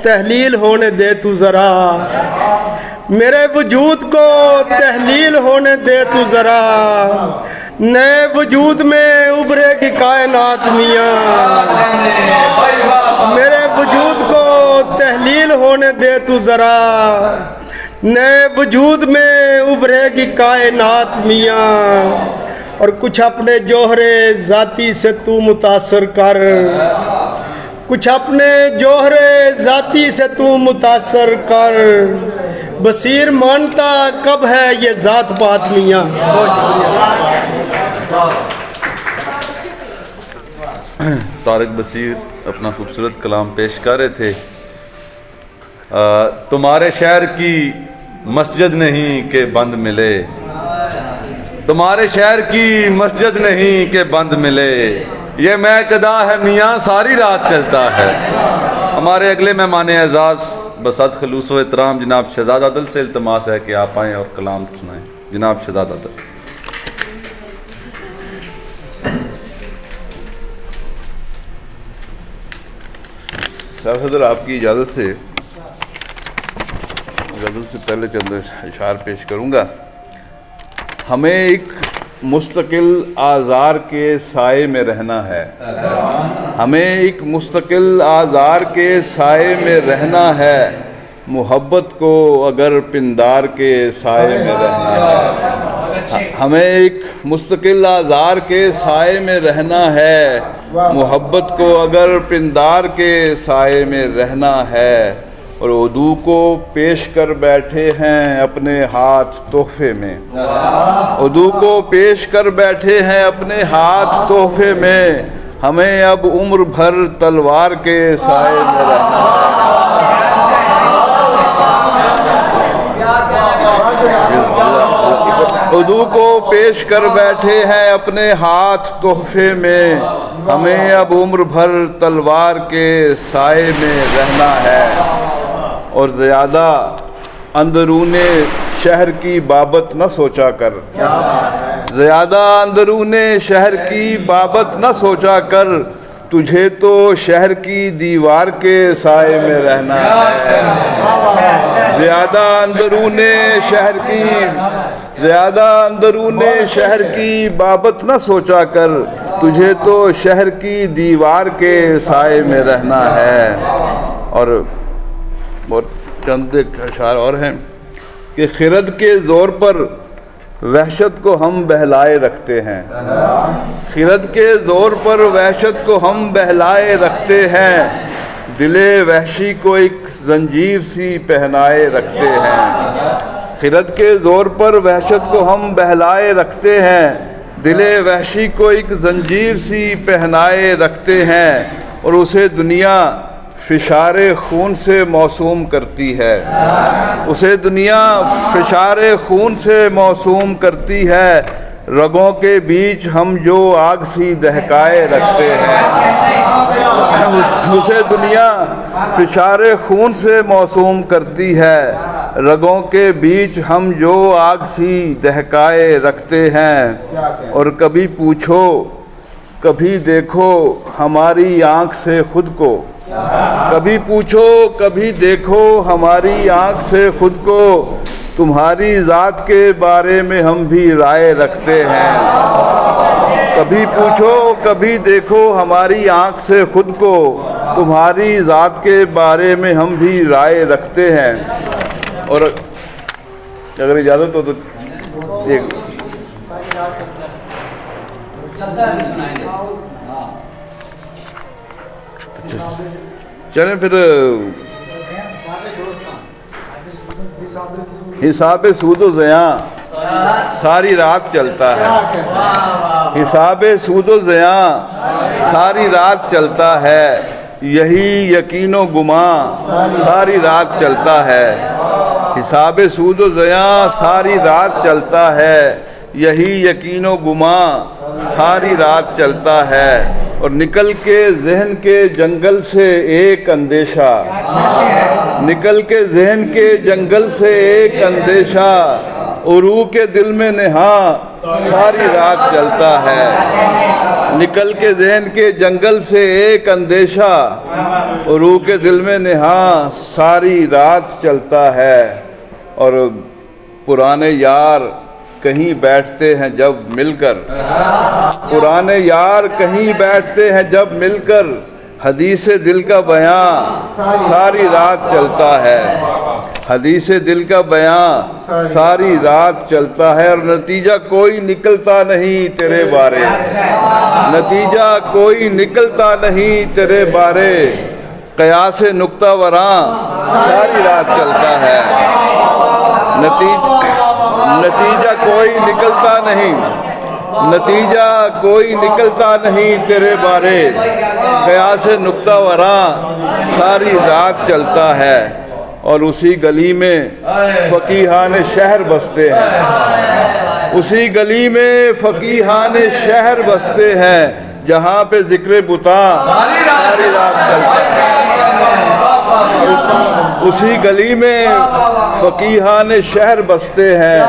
तहलील होने दे तू ज़रा, मेरे वजूद को तहलील होने दे तू ज़रा, नए वजूद में उभरेगी कायनात मियाँ। मेरे वजूद को तहलील होने दे तू ज़रा, नए वजूद में उभरेगी कायनात मियाँ। और कुछ अपने जोहरे ज़ाती से तू मुतासर कर, कुछ अपने जोहरे ज़ाती से तू मुतासर कर, बसीर मानता कब है ये ज़ात पात मियाँ। तारिक बसीर अपना खूबसूरत कलाम पेश कर रहे थे। तुम्हारे शहर की मस्जिद नहीं कि बंद मिले, तुम्हारे शहर की मस्जिद नहीं कि बंद मिले, ये महकदा है मियाँ सारी रात चलता है। हमारे अगले मेहमान एजाज़ बसत खलूस व एहतराम जनाब शहजाद आदिल से इल्तमास है कि आप आएँ और कलाम सुनाएँ। जनाब शहजाद आदिल। सदर आपकी इजाज़त से पहले चंद इशार पेश करूँगा। हमें एक मुस्तकिल आज़ार के साए में रहना है, हमें एक मुस्तकिल आज़ार के साए में रहना है, मोहब्बत को अगर पिंदार के साए में रहना है। हमें एक मुस्तकिल आज़ार के साए में रहना है, मोहब्बत को अगर पिंदार के साए में रहना है। और उदू को पेश कर बैठे हैं अपने हाथ तोहफे में, उदू को पेश कर बैठे हैं अपने हाथ तोहफे में, हमें अब उम्र भर तलवार के साए में रहना है। उदू को पेश कर बैठे हैं अपने हाथ तोहफे में, हमें अब उम्र भर तलवार के साए में रहना है। और ज़्यादा अंदरूने शहर की बाबत न सोचा कर, ज़्यादा अंदरूने शहर की बाबत न सोचा कर, तुझे तो शहर की दीवार के साए में रहना है। ज़्यादा अंदरूने शहर की, ज़्यादा अंदरूने शहर की बाबत न सोचा कर, तुझे तो शहर की दीवार के साए में रहना है। और चंद अशार और हैं कि खिरद के ज़ोर पर वहशत को हम बहलाए रखते हैं, खिरद के ज़ोर पर वहशत को हम बहलाए रखते हैं, दिले वहशी को एक जंजीर सी पहनाए रखते हैं। खिरद के ज़ोर पर वहशत को हम बहलाए रखते हैं, दिले वहशी को एक जंजीर सी पहनाए रखते हैं। और उसे दुनिया फिशारे खून से मौसूम करती है, उसे दुनिया फिशारे खून से मौसूम करती है, रगों के बीच हम जो आग सी दहकाए रखते हैं। उसे दुनिया फिशारे खून से मौसूम करती है, रगों के बीच हम जो आग सी दहकाए रखते हैं। और कभी पूछो कभी देखो हमारी आँख से खुद को, कभी पूछो कभी देखो हमारी आँख से खुद को, तुम्हारी ज़ात के बारे में हम भी राय रखते हैं। कभी पूछो कभी देखो हमारी आँख से खुद को, तुम्हारी ज़ात के बारे में हम भी राय रखते हैं। और अगर इजाज़त हो तो एक चलें फिर हिसाब सूदो ज़या सारी रात चलता है, हिसाब सूदो ज़या सारी रात चलता है, यही यकीनो गुमा सारी रात चलता है। हिसाब सूदो ज़या सारी रात चलता है, यही यकीनो गुमा सारी रात चलता है। और निकल के जहन के जंगल से एक अंदेशा, निकल के जहन के जंगल से एक अंदेशा, उरू के दिल में नेहा सारी रात चलता है। निकल के जहन के जंगल से एक अंदेशा, और रूह के दिल में नेहा सारी रात चलता है। और पुराने यार कहीं बैठते हैं जब मिलकर, पुराने यार कहीं बैठते हैं जब मिलकर, हदीस दिल का बयां सारी रात चलता है। हदीस दिल का बयां सारी रात चलता है। और नतीजा कोई निकलता नहीं तेरे बारे, नतीजा कोई निकलता नहीं तेरे बारे, कयास नुक्ता वरां सारी रात चलता है। नतीजा कोई निकलता नहीं, नतीजा कोई निकलता नहीं तेरे बारे, कयास नुक्ता वरां सारी रात चलता है। और उसी गली में फकीहान शहर बसते हैं, उसी गली में फकीहान शहर बसते हैं, जहाँ पे जिक्र बुता सारी रात चलता है। उसी गली में फकीहान शहर बसते हैं,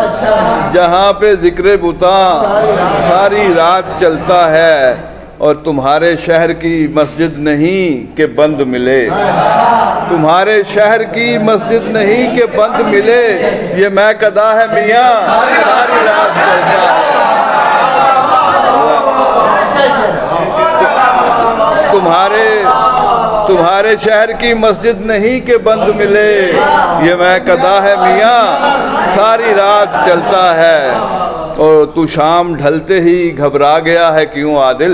जहाँ पे जिक्र बुता सारी रात चलता है। और तुम्हारे शहर की मस्जिद नहीं कि बंद मिले, तुम्हारे शहर की मस्जिद नहीं कि बंद मिले, ये मैं कदा है मियाँ सारी रात चलता है। तुम्हारे शहर की मस्जिद नहीं कि बंद मिले, ये मैं कदा है मियाँ सारी रात चलता है। और तू शाम ढलते ही घबरा गया है क्यों आदिल,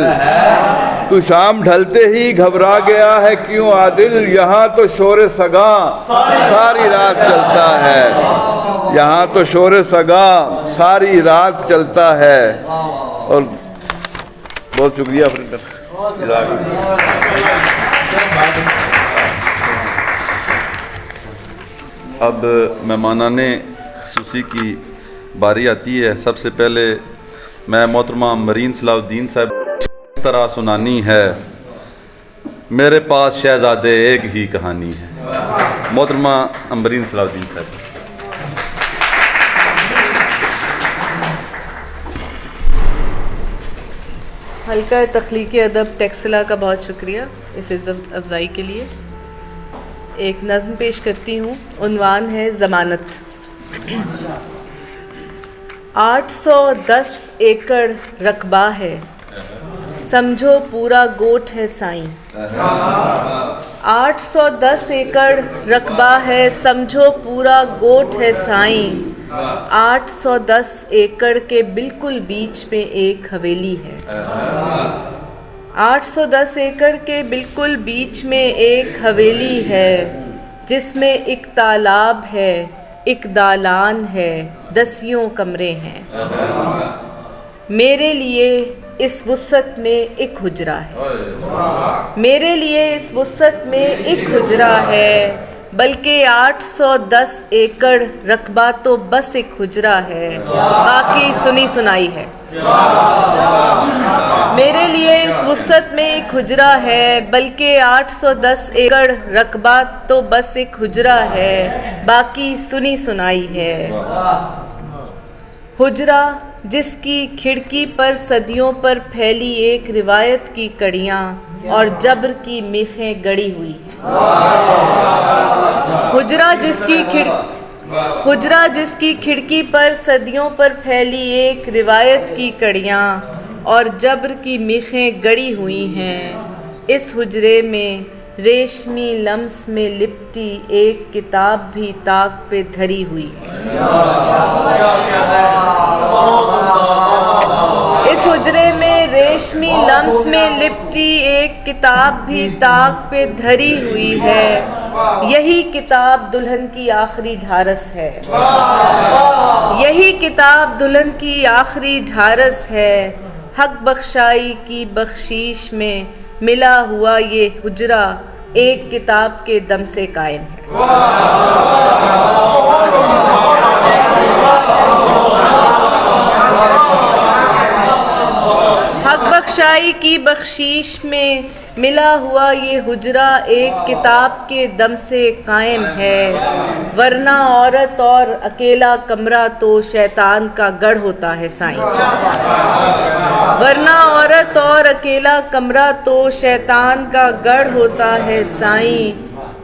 तू शाम ढलते ही घबरा गया है क्यों आदिल, यहाँ तो शोर सगा सारी रात चलता है, यहाँ तो शोर सगा सारी रात चलता है। और बहुत शुक्रिया फ्रेंड। अब मेहमानाने खुसूसी की बारी आती है। सबसे पहले मैं मोहतरमा मरीन सलाउद्दीन साहब इस तरह सुनानी है, मेरे पास शहजादे एक ही कहानी है। मोहतरमा मरीन सलाउद्दीन साहब। हल्का तख्लीकी अदब टेक्सला का बहुत शुक्रिया इस इज़्ज़त अफ़ज़ाई के लिए। एक नज़्म पेश करती हूँ, उन्वान है ज़मानत। 810 एकड़ रकबा है, समझो पूरा गोठ है साईं। 810 एकड़ रकबा है, समझो पूरा गोठ है साईं। 810 एकड़ के बिल्कुल बीच में एक हवेली है। 810 एकड़ के बिल्कुल बीच में एक हवेली है, जिसमें एक तालाब है, एक दालान है, 10 कमरे हैं। मेरे लिए इस वुसअत में एक हुजरा है, मेरे लिए इस वुसअत में एक हुजरा है, बल्कि 810 एकड़ रकबा तो बस एक हुजरा है, बाकी सुनी सुनाई है। मेरे लिए इस वुसअत में एक हुजरा है, बल्कि 810 एकड़ रकबा तो बस एक हुजरा है, बाकी सुनी सुनाई है। हुजरा जिसकी खिड़की पर सदियों पर फैली एक रिवायत की कड़ियाँ और जब्र की मेखें गड़ी हुई। हुजरा जिसकी खिड़की पर सदियों पर फैली एक रिवायत की कड़ियाँ और जब्र की मेखें गड़ी हुई हैं। इस हुजरे में रेशमी लम्स में लिपटी एक किताब भी ताक पे धरी हुई है। इस हुजरे में रेशमी लम्स में लिपटी एक किताब भी ताक पे धरी हुई है। यही किताब दुल्हन की आखिरी ढारस है, यही किताब दुल्हन की आखिरी ढारस है। हक बख्शाई की बख्शीश में मिला हुआ ये हुजरा एक किताब के दम से कायम है। हक बख्शाई की बख्शीश में मिला हुआ ये हुजरा एक किताब के दम से कायम है, वरना औरत और अकेला कमरा तो शैतान का गढ़ होता है साईं। वरना औरत और अकेला कमरा तो शैतान का गढ़ होता है साईं।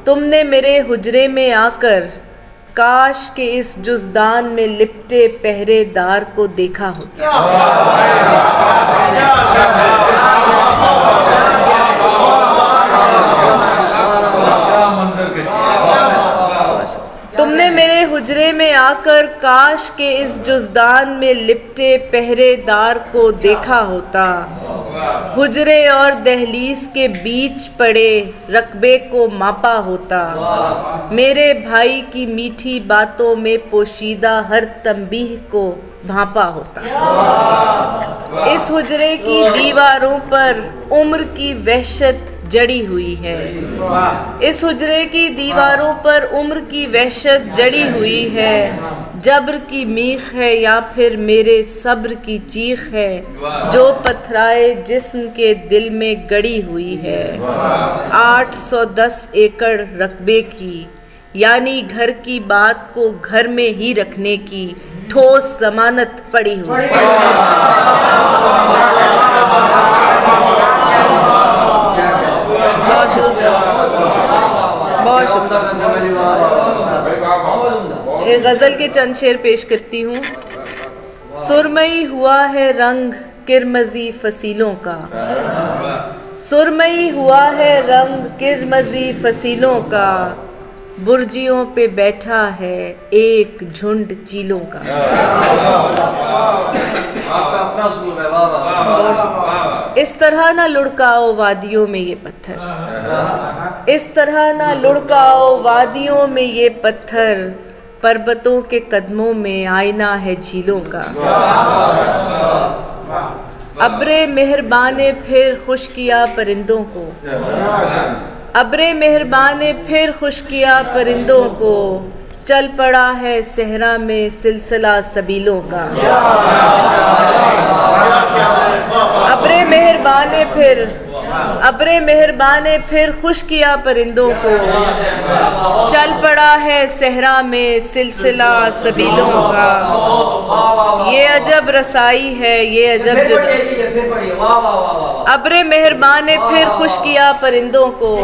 तुमने मेरे हुजरे में आकर काश के इस जुज़दान में लिपटे पहरेदार को देखा होता। तुमने मेरे हुजरे में आकर काश के इस जुज़दान में लिपटे पहरेदार को देखा होता। हुजरे और दहलीज के बीच पड़े रकबे को मापा होता। मेरे भाई की मीठी बातों में पोशीदा हर तंबीह को भांपा होता। इस हुजरे की दीवारों पर उम्र की वहशत जड़ी हुई है। इस हुजरे की दीवारों पर उम्र की वहशत जड़ी हुई है। जब्र की मीख है या फिर मेरे सब्र की चीख है, जो पथराए जिस्म के दिल में गड़ी हुई है। 810 एकड़ रकबे की, यानी घर की बात को घर में ही रखने की ठोस जमानत पड़ी हुई है। बहुत शुक्रिया। एक गज़ल के चंद शेर पेश करती हूँ। सुरमई हुआ है रंग किरमजी फसीलों का, सुरमई हुआ है रंग किरमजी फसीलों का, बुर्जियों पे बैठा है एक झुंड चीलों का। इस तरह ना लुढ़काओ वादियों में ये पत्थर, इस तरह ना लुढ़काओ वादियों में ये पत्थर, पर्वतों के कदमों में आईना है झीलों का। अब्रे मेहरबाने फिर खुश किया परिंदों को, अब्रे मेहरबाने फिर खुश किया परिंदों को, चल पड़ा है सहरा में सिलसिला सबीलों का। अब्रे मेहरबाने फिर खुश किया परिंदों को, चल पड़ा है सहरा में सिलसिला सबीलों का। ये अजब रसाई है, ये अजब जुदाई। अब्रे मेहरबाने फिर खुश किया परिंदों को,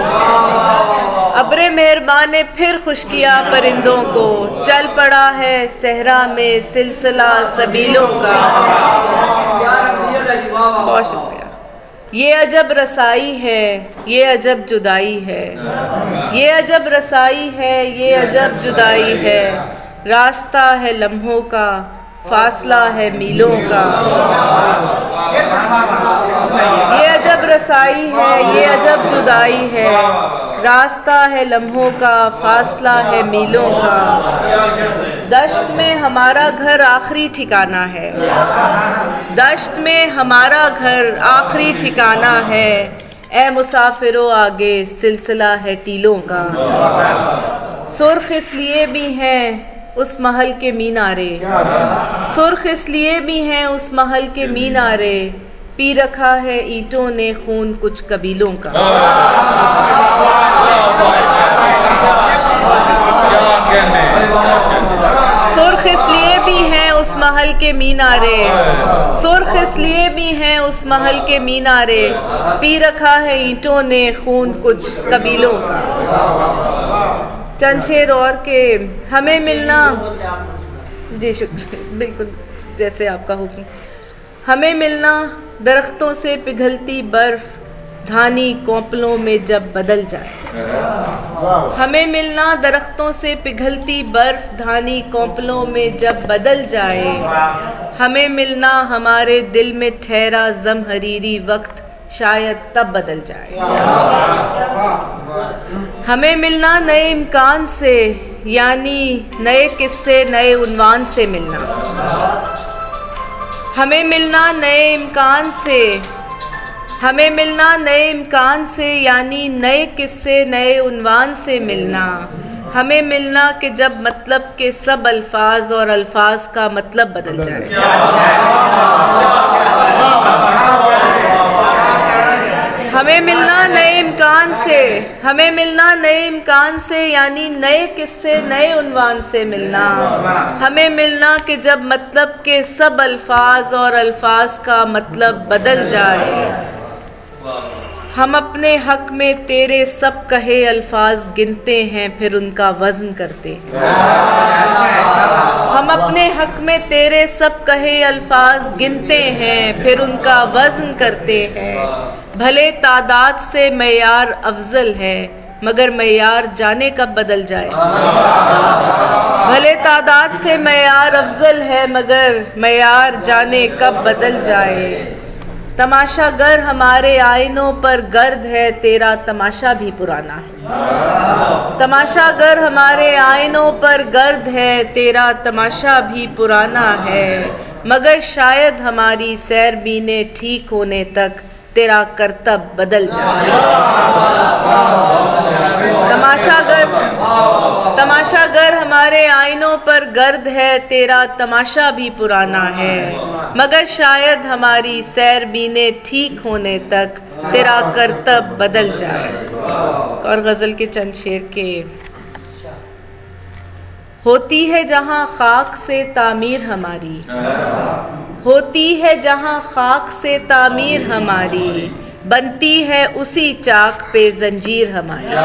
अब्रे मेहरबाने फिर खुश किया परिंदों को, चल पड़ा है सहरा में सिलसिला सबीलों का। बहुत शुक्रिया। ये अजब रसाई है, ये अजब जुदाई है, ये अजब रसाई है, ये अजब जुदाई है, रास्ता है लम्हों का, फासला है मीलों का। ये अजब रसाई है, ये अजब जुदाई है, रास्ता है लम्हों का, फासला है मीलों का। दश्त में हमारा घर आखिरी ठिकाना है, दश्त में हमारा घर आखिरी ठिकाना है, ए मुसाफिरों आगे सिलसिला है टीलों का। सुर्ख इसलिए भी हैं उस महल के मीनारे, सुर्ख इसलिए भी हैं उस महल के मीनारे, पी रखा है ईंटों ने खून कुछ कबीलों का। सुर्ख इसलिए भी हैं उस महल के मीनारे, सुर्ख इसलिए भी हैं उस महल के मीनारे, पी रखा है ईंटों ने खून कुछ कबीलों का। चंद शेर और के हमें मिलना, जी शुक्रिया, बिल्कुल जैसे आपका हुक्म। हमें मिलना दरख्तों से पिघलती बर्फ धानी कोंपलों में जब बदल जाए, हमें मिलना दरख्तों से पिघलती बर्फ धानी कोंपलों में जब बदल जाए, हमें मिलना हमारे दिल में ठहरा ज़महरीरी वक्त शायद तब बदल जाए। हमें मिलना नए इम्कान से, यानी नए किस्से नए उन्वान से मिलना, हमें मिलना नए इम्कान से, हमें मिलना नए इम्कान से, यानी नए किस्से नए उन्वान से मिलना, हमें मिलना कि जब मतलब के सब अल्फाज और अल्फाज का मतलब बदल जाए। हमें मिलना नए इम्कान से, हमें मिलना नए इम्कान से, यानी नए किस्से नए उन्वान से मिलना। हमें मिलना कि जब मतलब के सब अल्फाज और अल्फाज का मतलब बदल जाए। हम अपने हक में तेरे सब कहे अल्फाज गिनते हैं, फिर उनका वज़न करते हैं। हम अपने हक में तेरे सब कहे अल्फाज गिनते हैं, फिर उनका वज़न करते हैं। भले तादाद से मेयार अफजल है, मगर मेयार जाने कब बदल जाए। भले तादाद से मेयार अफजल है, मगर मेयार जाने कब बदल जाए। तमाशागर हमारे आईनों पर गर्द है, तेरा तमाशा भी पुराना है। तमाशागर हमारे आईनों पर गर्द है, तेरा तमाशा भी पुराना है। मगर शायद हमारी सैरबीने ठीक होने तक तेरा करतब बदल जाए। तमाशागर हमारे आईनों पर गर्द है, तेरा तमाशा भी पुराना है। मगर शायद हमारी सैरबीने ठीक होने तक तेरा करतब बदल जाए। और गज़ल के चंद शेर के। होती है जहाँ खाक से तामीर हमारी, होती है जहाँ खाक से तामीर हमारी, बनती है उसी चाक पे जंजीर हमारी।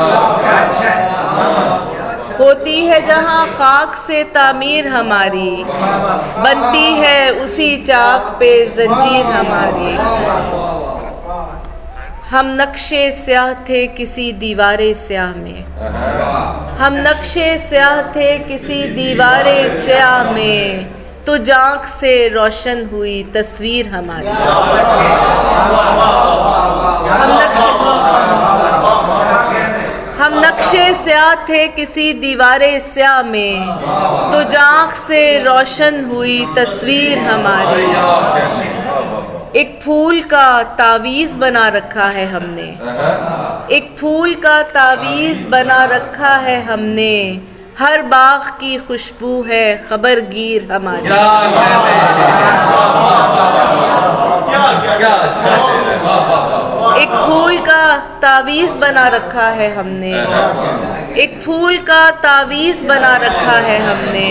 होती है जहाँ खाक से तामीर हमारी, बनती है उसी चाक पे जंजीर हमारी। हम नक्शे स्याह थे किसी दीवारे स्याह में, हम नक्शे स्याह थे किसी दीवारे स्याह में, तो आँख से रोशन हुई तस्वीर हमारी। हम नक्शे स्याह थे किसी दीवारे स्याह में, तो आँख से रोशन हुई तस्वीर हमारी। एक फूल का तावीज़ बना रखा है हमने, एक फूल का तावीज़ बना रखा है हमने, हर बाग की खुशबू है खबरगीर हमारी। एक फूल का तावीज़ बना रखा है हमने, एक फूल का तावीज़ बना रखा है हमने,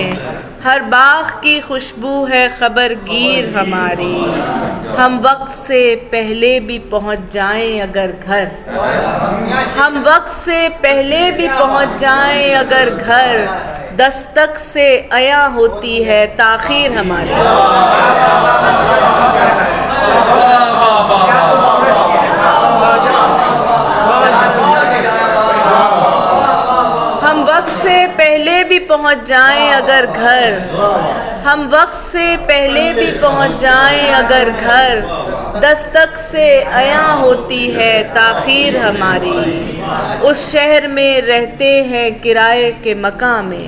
हर बाग की खुशबू है खबरगीर हमारी। हम वक्त से पहले भी पहुंच जाएं अगर घर, हम वक्त से पहले भी पहुंच जाएं अगर घर, दस्तक से आया होती है ताखीर हमारी। हम वक्त से पहले भी पहुंच जाएं अगर घर, हम वक्त से पहले भी पहुंच जाएं अगर घर, दस्तक से आया होती है ताखीर हमारी। उस शहर में रहते हैं किराए के मकान में,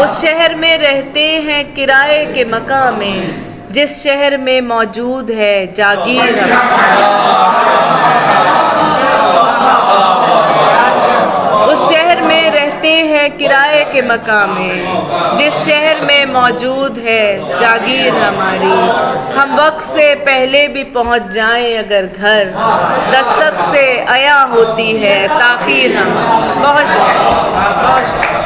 उस शहर में रहते हैं किराए के मकान में, जिस शहर में मौजूद है जागीर हमारी। उस शहर में रहते हैं किराए के मकान में, जिस शहर में मौजूद है जागीर हमारी। हम वक्त से पहले भी पहुंच जाएं अगर घर, दस्तक से आया होती है ताखीर हमारी। बहुत शुक्रिया, बहुत शुक्रिया।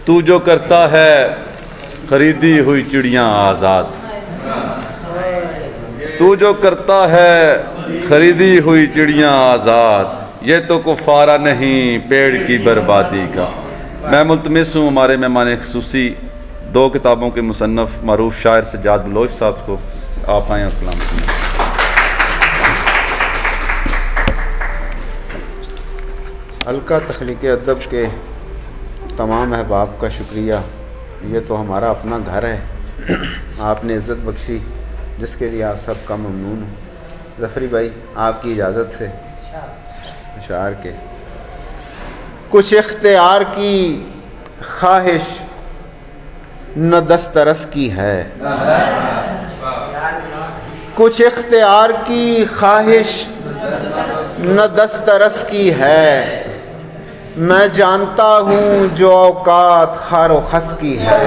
तू जो करता है खरीदी हुई चिड़ियाँ आज़ाद, तू जो करता है खरीदी हुई चिड़ियाँ आज़ाद, ये तो कुफारा नहीं पेड़ की बर्बादी का। मैं मुल्तमिस हूँ हमारे मेहमान खुसूसी 2 किताबों के मुसन्नफ़ मरूफ शायर सज्जाद बलोच साहब को, आप आएँ और कलाम सुनें। हल्का तख्लीक़ अदब के तमाम अहबाब का शुक्रिया। ये तो हमारा अपना घर है, आपने इज़्ज़त बख्शी जिसके लिए आप सब का ममनून हूँ। ज़फ़री भाई आपकी इजाज़त से अशार के। कुछ इख्तियार की ख्वाहिश न दस्तरस की है, कुछ इख्तियार की ख्वाहिश न दस्तरस की है, मैं जानता हूँ जो औकात खारो खस की है।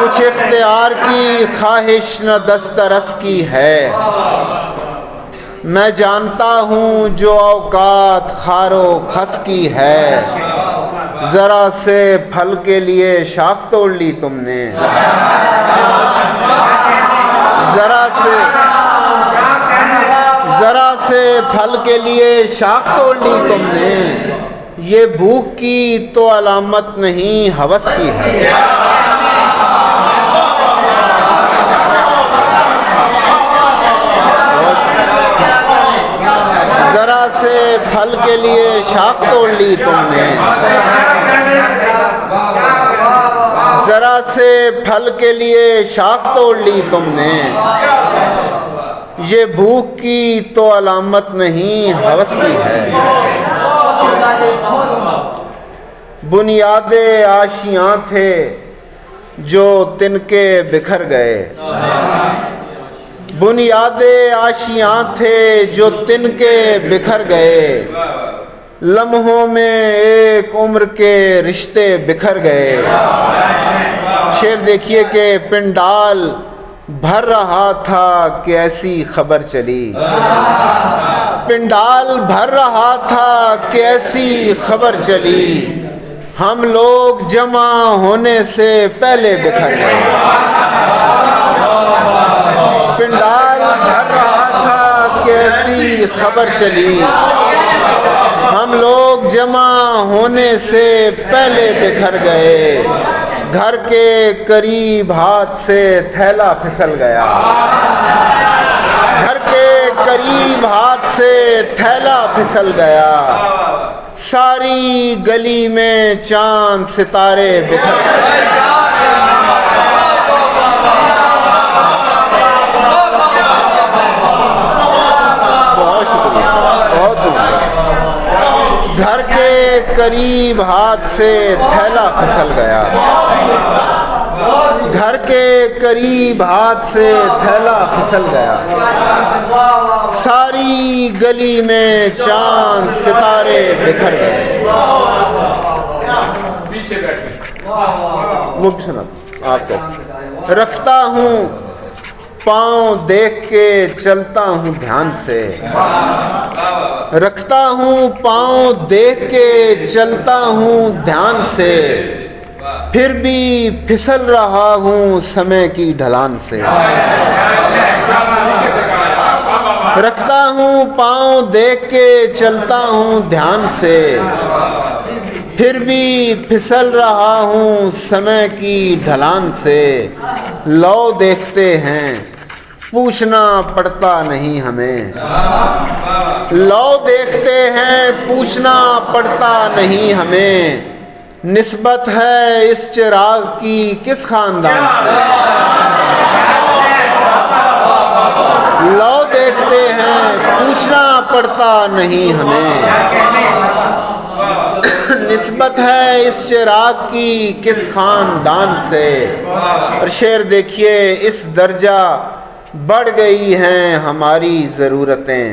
कुछ इख्तियार की ख्वाहिश न दस्तरस की है। मैं जानता हूँ जो औकात खारो खस की है। जरा से फल के लिए शाख तोड़ ली तुमने, जरा से फल के लिए शाख तोड़ ली तुमने। ये भूख की तो अलामत नहीं हवस की है। जरा से फल के लिए शाख तोड़ ली तुमने, जरा से फल के लिए शाख तोड़ ली तुमने। ये भूख की तो अलामत नहीं हवस की है। बुनियादे आशियाँ थे जो तिनके बिखर गए, बुनियादे आशियाँ थे जो तिनके बिखर गए। लम्हों में एक उम्र के रिश्ते बिखर गए। शेर देखिए कि पिंडाल भर रहा था कि ऐसी खबर चली, पिंडाल भर रहा था कि ऐसी खबर चली। हम लोग जमा होने से पहले बिखर गए। पिंडाल भर रहा था कि ऐसी खबर चली। हम लोग जमा होने से पहले बिखर गए। घर के करीब हाथ से थैला फिसल गया, घर के करीब हाथ से थैला फिसल गया। सारी गली में चांद सितारे बिखर गए। बहुत शुक्रिया, बहुत धन्यवाद। घर के करीब हाथ से थैला फिसल गया, घर के करीब हाथ से थैला फिसल गया। सारी गली में चांद सितारे बिखर गए। वो भी सुना आपको। रखता हूँ पाँव देख के चलता हूँ ध्यान से, रखता हूँ पाँव देख के चलता हूँ ध्यान से। फिर भी फिसल रहा हूँ समय की ढलान से। रखता हूँ पाँव देख के चलता हूँ ध्यान से। फिर भी फिसल रहा हूँ समय की ढलान से। लौ देखते हैं पूछना पड़ता नहीं हमें, लौ देखते हैं पूछना पड़ता नहीं हमें। निस्बत है इस चिराग की किस खानदान से। लौ देखते हैं पूछना पड़ता नहीं हमें। निस्बत है इस चिराग की किस खानदान से। और शेर देखिए, इस दर्जा बढ़ गई हैं हमारी ज़रूरतें,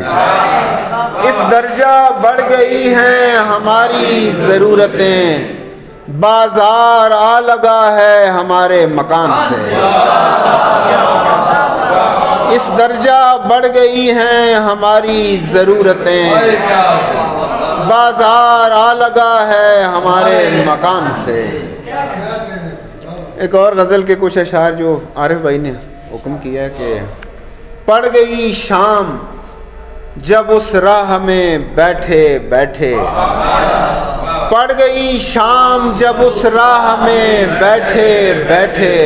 इस दर्जा बढ़ गई हैं हमारी ज़रूरतें। बाजार आ लगा है हमारे मकान से। इस दर्जा बढ़ गई हैं हमारी ज़रूरतें। बाजार आ लगा है हमारे मकान से। एक और गज़ल के कुछ अशार जो आरिफ भाई ने हुक्म किया है कि पड़ गई शाम जब उस राह में बैठे बैठे, पड़ गई शाम जब उस राह में बैठे बैठे।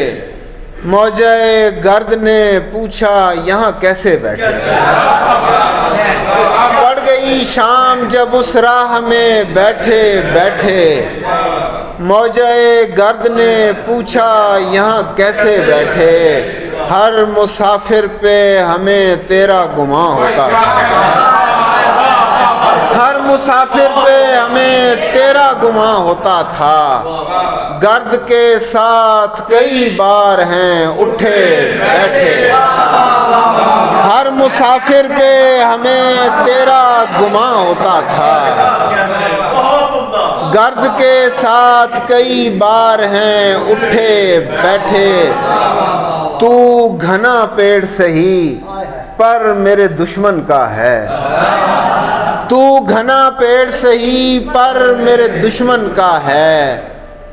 मौजे गर्द ने पूछा यहाँ कैसे बैठे। पड़ गई शाम जब उस राह में बैठे बैठे। मौजे गर्द ने पूछा यहाँ कैसे बैठे। हर मुसाफिर पे हमें तेरा गुमां होता था, हर मुसाफिर पे हमें तेरा गुमां होता था। गर्द के साथ कई बार हैं उठे बैठे। हर मुसाफिर पे हमें तेरा गुमां होता था। गर्द के साथ कई बार हैं उठे बैठे, तू घना पेड़ सही पर मेरे दुश्मन का है। तू घना पेड़ सही पर मेरे दुश्मन का है,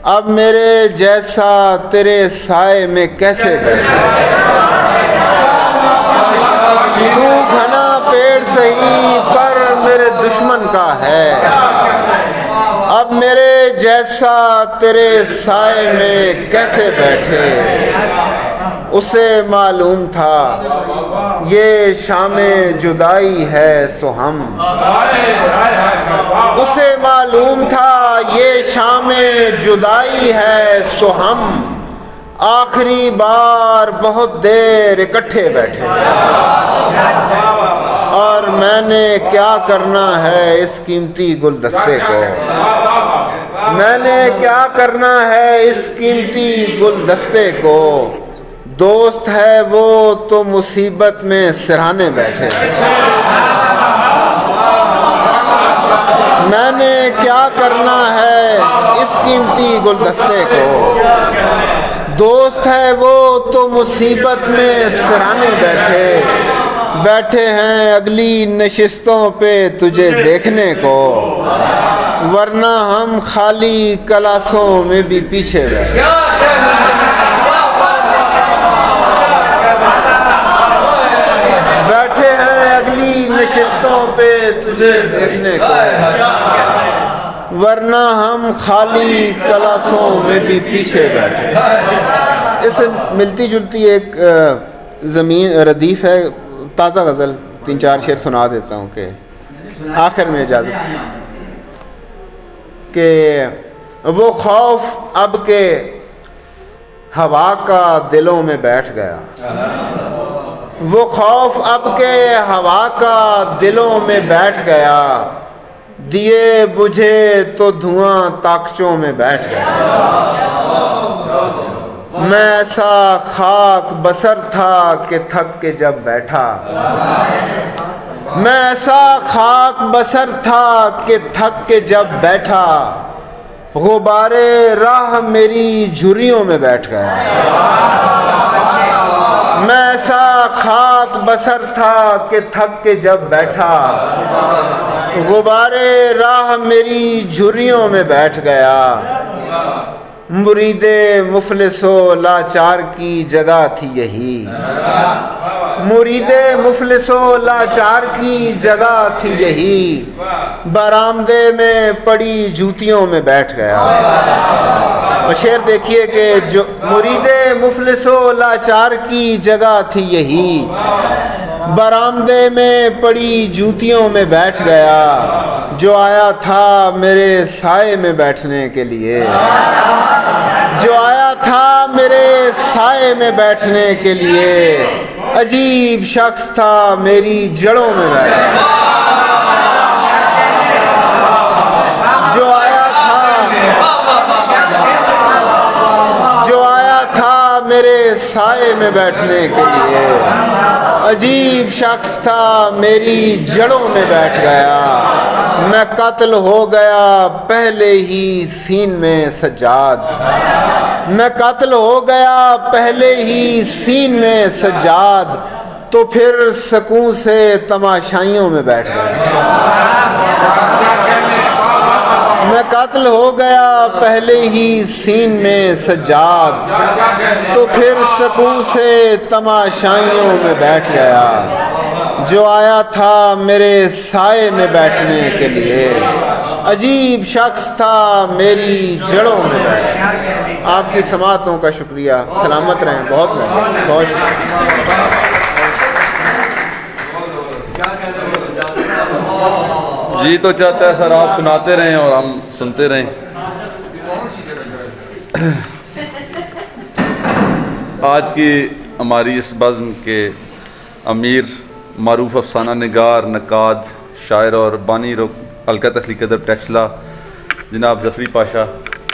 अब मेरे जैसा तेरे साए में कैसे बैठे। तू घना पेड़ सही पर मेरे दुश्मन का है, अब मेरे जैसा तेरे साए में कैसे बैठे। उसे मालूम था ये शामे जुदाई है सो हम, उसे मालूम था ये शामे जुदाई है सो हम, आखिरी बार बहुत देर इकट्ठे बैठे। और मैंने क्या करना है इस कीमती गुलदस्ते को, मैंने क्या करना है इस कीमती गुलदस्ते को। दोस्त है वो तो मुसीबत में सिरहाने बैठे। मैंने क्या करना है इस कीमती गुलदस्ते को। दोस्त है वो तो मुसीबत में सिरहाने बैठे। बैठे हैं अगली नशिस्तों पे तुझे देखने को, वरना हम खाली क्लासों में भी पीछे बैठे। बैठे हैं अगली नशिस्तों पे तुझे देखने को, वरना हम खाली क्लासों में भी पीछे बैठे। इससे मिलती जुलती एक ज़मीन रदीफ़ है, ताज़ा गज़ल 3-4 शेर सुना देता हूँ कि आखिर में इजाज़त कि वो खौफ अब के हवा का दिलों में बैठ गया। वो खौफ अब के हवा का दिलों में बैठ गया, दिए बुझे तो धुआं ताकचों में बैठ गया। मैं ऐसा खाक बसर था कि थक के जब बैठा, मैं ऐसा खाक बसर था कि थक के जब बैठा, गुबारे राह मेरी झुर्रियों में बैठ गया। मैं ऐसा खाक बसर था कि थक के जब बैठा, गुबारे राह मेरी झुर्रियों में बैठ गया। मुरीदे मुफलिसो लाचार की जगह थी यही, मुरीदे मुफलिसो लाचार की जगह थी यही, बरामदे में पड़ी जूतियों में बैठ गया। और शेर देखिए कि जो मुरीदे मुफलिसो लाचार की जगह थी यही, बरामदे में पड़ी जूतियों में बैठ गया। जो आया था मेरे साए में बैठने के लिए, जो आया था मेरे साए में बैठने के लिए, अजीब शख्स था मेरी जड़ों में बैठा। जो आया था मेरे साए में बैठने के लिए, अजीब शख्स था मेरी जड़ों में बैठ गया। मैं कत्ल हो गया पहले ही सीन में सज्जाद, मैं कत्ल हो गया पहले ही सीन में सज्जाद, तो फिर सकून से तमाशाइयों में बैठ गया। मैं कत्ल हो गया पहले ही सीन में सज्जाद, तो फिर सकून से तमाशाइयों में बैठ गया। जो आया था मेरे साए में बैठने के लिए, अजीब शख्स था मेरी जड़ों में बैठा। आपकी समातों का शुक्रिया। सलामत रहें। बहुत बहुत शुक्रिया। जी तो चाहता है सर आप सुनाते रहें और हम सुनते रहें। आज की हमारी इस बज़्म के अमीर, मारूफ अफसाना निगार, नक़ाद, शायर और बानी हल्का तख्लीक़ अदब टेक्सला जनाब ज़फ़री पाशा,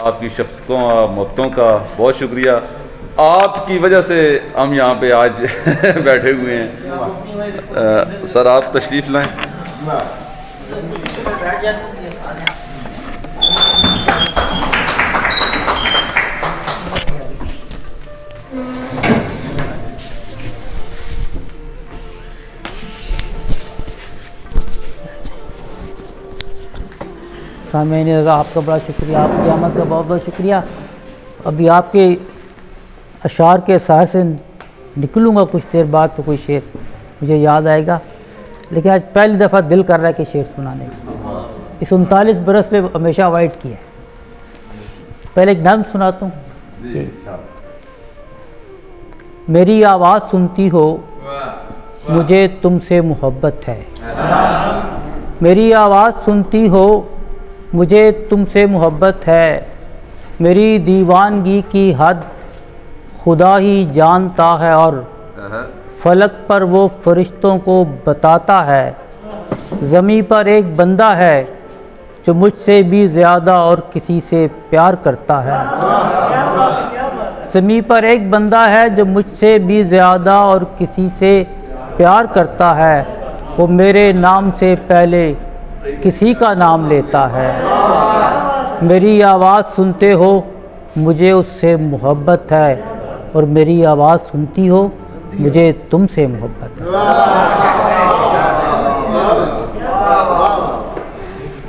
आपकी शफ़क़तों और मोहब्बतों का बहुत शुक्रिया। आपकी वजह से हम यहाँ पे आज बैठे हुए हैं। सर आप तशरीफ़ लाएँ। सामईन रज़ा, आपका बड़ा शुक्रिया, आपकी आमद का बहुत बहुत शुक्रिया। अभी आपके अशार के असर से निकलूँगा कुछ देर बाद तो कोई शेर मुझे याद आएगा, लेकिन आज पहली दफ़ा दिल कर रहा है कि शेर सुनाने का। इस 39 बरस में हमेशा अवॉइड किया है। पहले एक नज़्म सुनाता हूँ कि मेरी आवाज़ सुनती हो मुझे तुमसे मोहब्बत है, मेरी आवाज़ सुनती हो मुझे तुमसे मोहब्बत है, मेरी दीवानगी की हद खुदा ही जानता है और फलक पर वो फरिश्तों को बताता है। ज़मीं पर एक बंदा है जो मुझसे भी ज़्यादा और किसी से प्यार करता है। ज़मीं पर एक बंदा है जो मुझसे भी ज़्यादा और किसी से प्यार करता है। वो मेरे नाम से पहले किसी का नाम लेता है। मेरी आवाज़ सुनते हो मुझे उससे मोहब्बत है और मेरी आवाज़ सुनती हो मुझे तुमसे मोहब्बत है।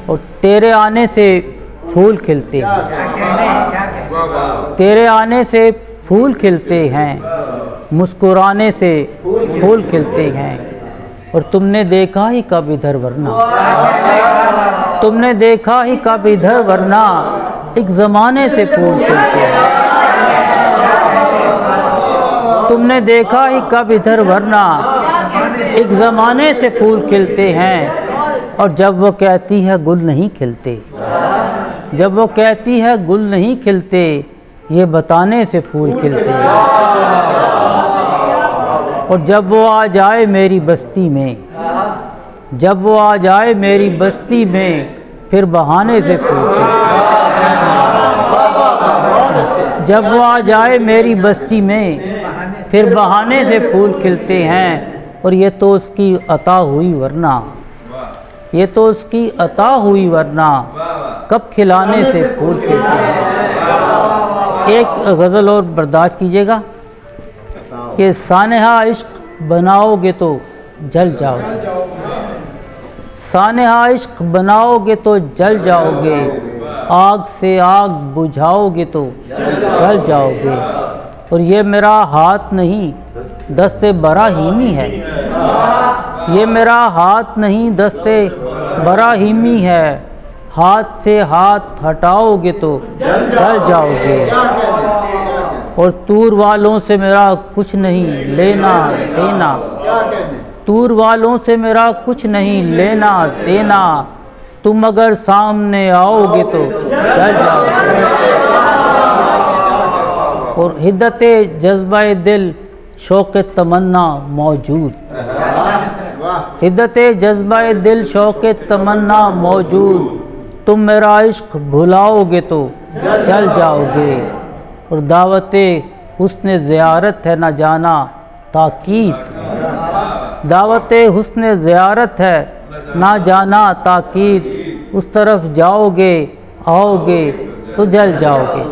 और तेरे आने से फूल खिलते हैं, तेरे आने से फूल खिलते हैं, मुस्कुराने से फूल खिलते हैं। और तुमने देखा ही कब इधर वरना, तुमने देखा ही कब इधर वरना एक ज़माने से फूल खिलते हैं। तुमने देखा ही कब इधर वरना एक ज़माने से फूल खिलते हैं। और जब वो कहती है गुल नहीं खिलते, जब वो कहती है गुल नहीं खिलते, ये बताने से फूल खिलते हैं। और जब वो आ जाए मेरी बस्ती में, जब वो आ जाए मेरी बस्ती में, फिर बहाने से फूल खिलते हैं। जब वो आ जाए मेरी बस्ती में, फिर बहाने से फूल खिलते हैं। और ये तो उसकी अता हुई वरना, ये तो उसकी अता हुई वरना कब खिलाने से फूल खिलते हैं। एक गज़ल और बर्दाश्त कीजिएगा कि सानेहा इश्क बनाओगे तो जल जाओगे, सानेहा इश्क बनाओगे तो जल जाओगे, आग से आग बुझाओगे तो जल जाओगे। और ये मेरा हाथ नहीं दस्ते बराहीमी है, ये मेरा हाथ नहीं दस्ते बराहीमी है, हाथ से हाथ हटाओगे तो जल जाओगे। और तूर वालों से मेरा कुछ नहीं लेना देना, तूर वालों से मेरा कुछ नहीं लेना देना, तुम अगर सामने आओगे तो जल जाओगे। और हिद्दते जज्बाए दिल शौक़ तमन्ना मौजूद, हिद्दते जज्बाए दिल शौक़ तमन्ना मौजूद, तुम मेरा इश्क भुलाओगे तो जल जाओगे। और दावते हुस्न ज़ियारत है ना जाना ताकीद, दावते हुस्न ज़ियारत है ना जाना ताकीद, उस तरफ जाओगे आओगे तो जल जाओगे।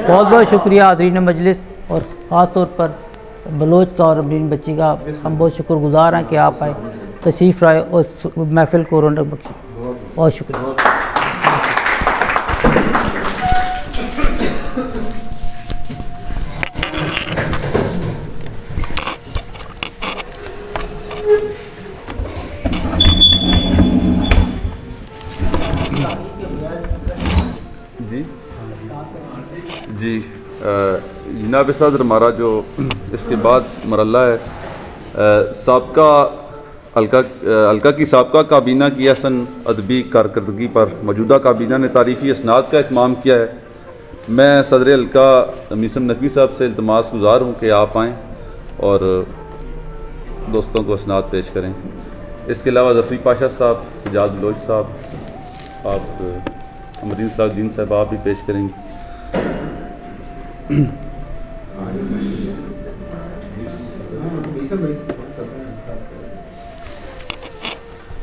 बहुत बहुत शुक्रिया हाज़रीन मजलिस, और ख़ास तौर पर बलोच का और अमीन बच्ची का हम बहुत शुक्रगुज़ार हैं कि आप आए, तशरीफ़ लाए और महफ़िल को रौनक बख्शी। बहुत शुक्रिया। जी जनाब सदर, हमारा जो इसके बाद मरला है साबका अलका की साबका काबीना की अहसन अदबी कारकर्दगी पर मौजूदा काबीना ने तारीफ़ी इसनाद का इत्माम किया है। मैं सदर अलका मीसम नकवी साहब से इल्तमास गुज़ार हूँ कि आप आएँ और दोस्तों को इसनाद पेश करें। इसके अलावा ज़फ़री पाशा साहब, सजाद बलोच साहब, आप अमरीन साहब साहब आप भी पेश करेंगे।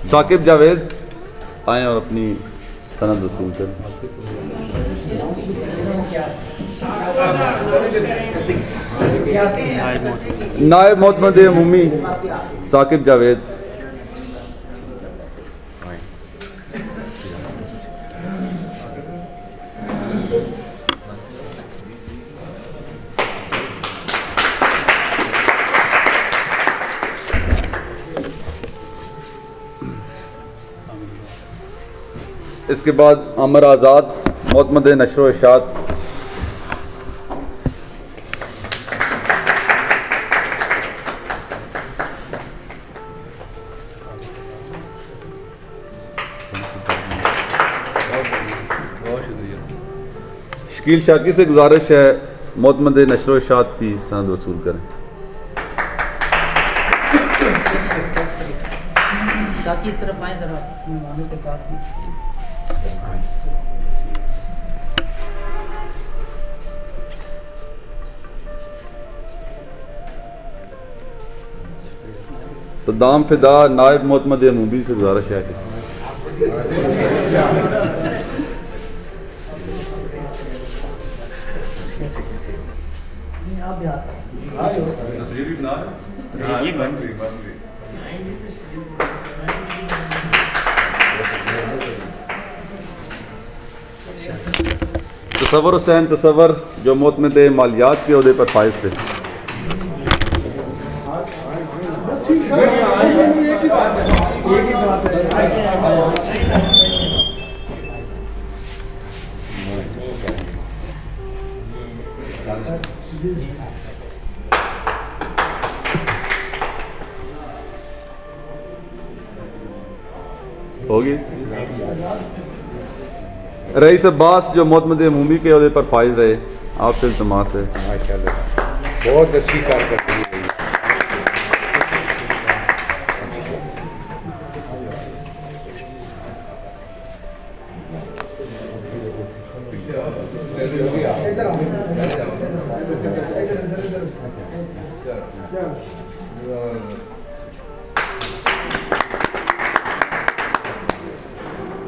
साकिब जावेद आए और अपनी सनद वसूल करें। नायब मोहम्मद अमूमी साकिब जावेद। इसके बाद अमर आज़ाद मोतमद नशर इशात। शकील शाकी से गुजारिश है मोतमद नशर इशात की सनद वसूल करें। शाकी इस तरफ आए जरा मेहमानों के साथ भी। सद्दाम फिदा नायब मोतमद अमूबी से गुजारिश है कि तस्वीर भी बना तसव्वुर हुसैन तसव्वुर जो मोतमद मालियात के ओहदे पर फाइज थे। होगी रईस अब्बास जो मोतमद अमूमी के ओहदे पर फाइज रहे, आपसे इल्तमास है। माशाल्लाह बहुत अच्छी कारकर्दगी रही।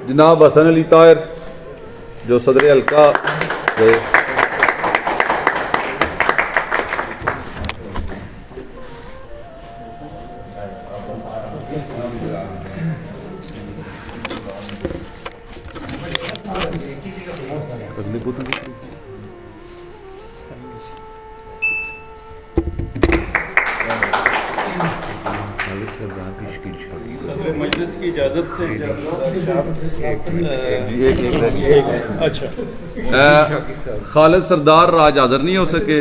जनाब हसन अली ताहिर जो सदर हल्का रहे। मजलिस की इजाज़त से खालिद सरदार आज हाज़िर नहीं हो सके।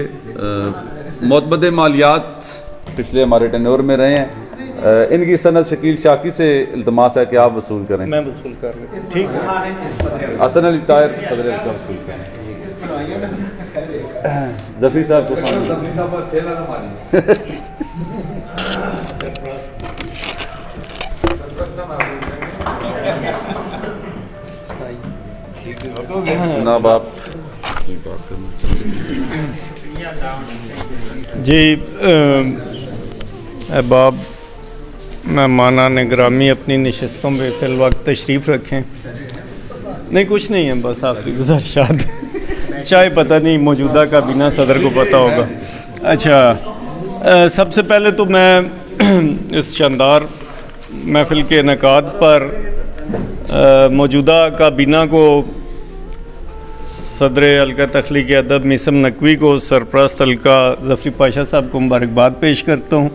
मोतमद मालियात पिछले हमारे टेन्योर में रहे हैं। इनकी सनद शकील शाकी से इल्तमास है कि आप वसूल करें। मैं वसूल कर रहा हूँ। ठीक है। हसन अली ताहिर सदर हल्का वसूल करें। जफरी साहब को जनाब आप जी अहबाब मेहमानान ग्रामी अपनी नशस्तों पे फिल वक्त तशरीफ़ रखें। नहीं कुछ नहीं है, बस आपकी गुज़ारिशात चाहे पता नहीं मौजूदा काबीना सदर को पता होगा। अच्छा सबसे पहले तो मैं इस शानदार महफिल के इनेकाद पर मौजूदा काबीना को सदर हल्का तख्लीक़ अदब मिसम नकवी को सरपरस्त हल्का ज़फ़री पाशा साहब को मुबारकबाद पेश करता हूँ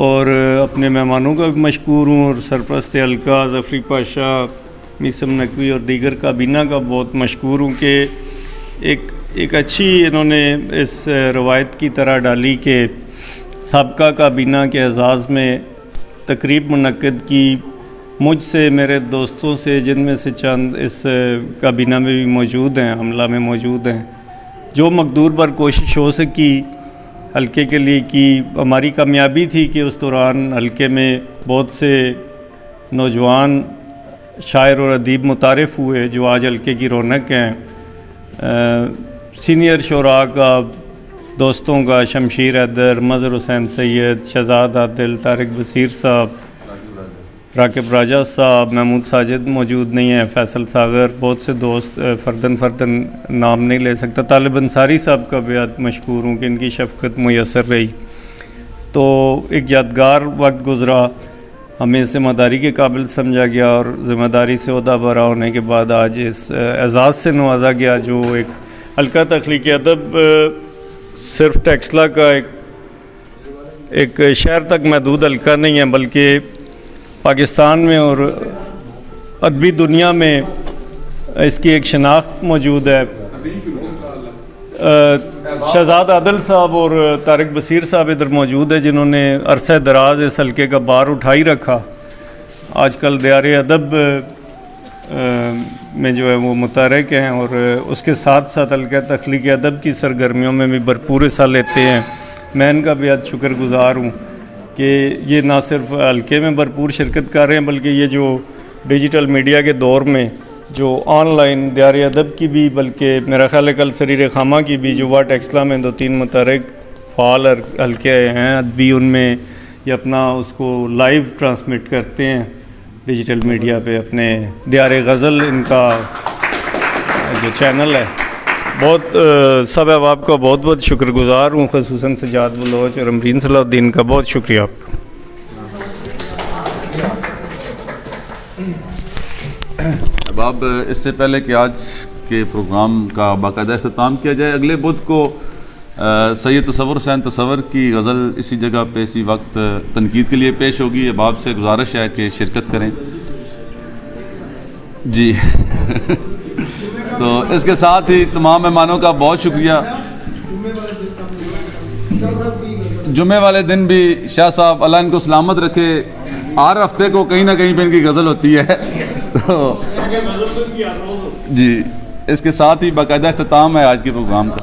और अपने मेहमानों का भी मशकूर हूँ और सरपरस्त हल्का ज़फ़री पाशा मिसम नकवी और दीगर काबीना का बहुत मशकूर हूँ कि एक अच्छी इन्होंने इस रवायत की तरह डाली कि साबका काबीना के एजाज़ में तकरीब मुनक्किद की मुझसे मेरे दोस्तों से, जिनमें से चंद इस काबीना में भी मौजूद हैं, हमला में मौजूद हैं, जो मकदूर पर कोशिश हो सकी हल्के के लिए की। हमारी कामयाबी थी कि उस दौरान हल्के में बहुत से नौजवान शायर और अदीब मुतारिफ़ हुए जो आज हल्के की रौनक हैं। सीनियर शुरा का दोस्तों का शमशीर हैदर, मज़हर हुसैन सैयद, शहजाद आदिल, तारिक बसीर साहब, राकिब राजा साहब, महमूद साजिद मौजूद नहीं है, फैसल सागर, बहुत से दोस्त फ़र्दन नाम नहीं ले सकता। तालिब अंसारी साहब का बेहद मशहूर हूँ कि इनकी शफ़क़त मुयसर रही। तो एक यादगार वक्त गुज़रा, हमें ज़िम्मेदारी के काबिल समझा गया और ज़िम्मेदारी से ओहदा भरा होने के बाद आज इस एजाज़ से नवाजा गया जो एक हल्का तख्लीक़ अदब सिर्फ टेक्सला का एक शहर तक महदूद हल्का नहीं है, बल्कि पाकिस्तान में और अदबी दुनिया में इसकी एक शनाख्त मौजूद है। शहजाद आदिल साहब और तारिक बसीर साहब इधर मौजूद है, जिन्होंने अरसा दराज इस हल्के का बार उठाई रखा। आजकल दियारे अदब में जो है वो मुतहरिक हैं और उसके साथ साथ हल्का तख्लीक़ी अदब की सरगर्मियों में भी भरपूर हिस्सा लेते हैं। मैं इनका बेहद शुक्रगुज़ार हूँ कि ये ना सिर्फ हल्के में भरपूर शिरकत कर रहे हैं, बल्कि ये जो डिजिटल मीडिया के दौर में जो ऑनलाइन दियारे अदब की भी, बल्कि मेरा ख्याल है कल सरीर खामा की भी जो वाट एक्सला में 2-3 मुतहरिक फ़ाल हल्के हैं अदबी, उनमें ये अपना उसको लाइव ट्रांसमिट करते हैं डिजिटल मीडिया पे। अपने दियारे गज़ल इनका जो चैनल है, बहुत सब अहबाब का बहुत बहुत शुक्रगुज़ार हूँ, ख़ुसूसन सजाद बलोच और अमरीन सलाउद्दीन का बहुत शुक्रिया आपका। अब इससे पहले कि आज के प्रोग्राम का बाकायदा अख्ताम किया जाए, अगले बुध को सैयद तसव्वुर हुसैन तसव्वुर की गज़ल इसी जगह पे इसी वक्त तनकीद के लिए पेश होगी। अहबाब से गुजारिश है कि शिरकत करें जी। तो इसके साथ ही तमाम मेहमानों का बहुत शुक्रिया। जुमे वाले दिन भी शाह साहब अल्लाह इनको सलामत रखे, हर हफ्ते को कहीं ना कहीं पे इनकी गज़ल होती है। तो जी, इसके साथ ही बाकायदा अख्ताम है आज के प्रोग्राम का।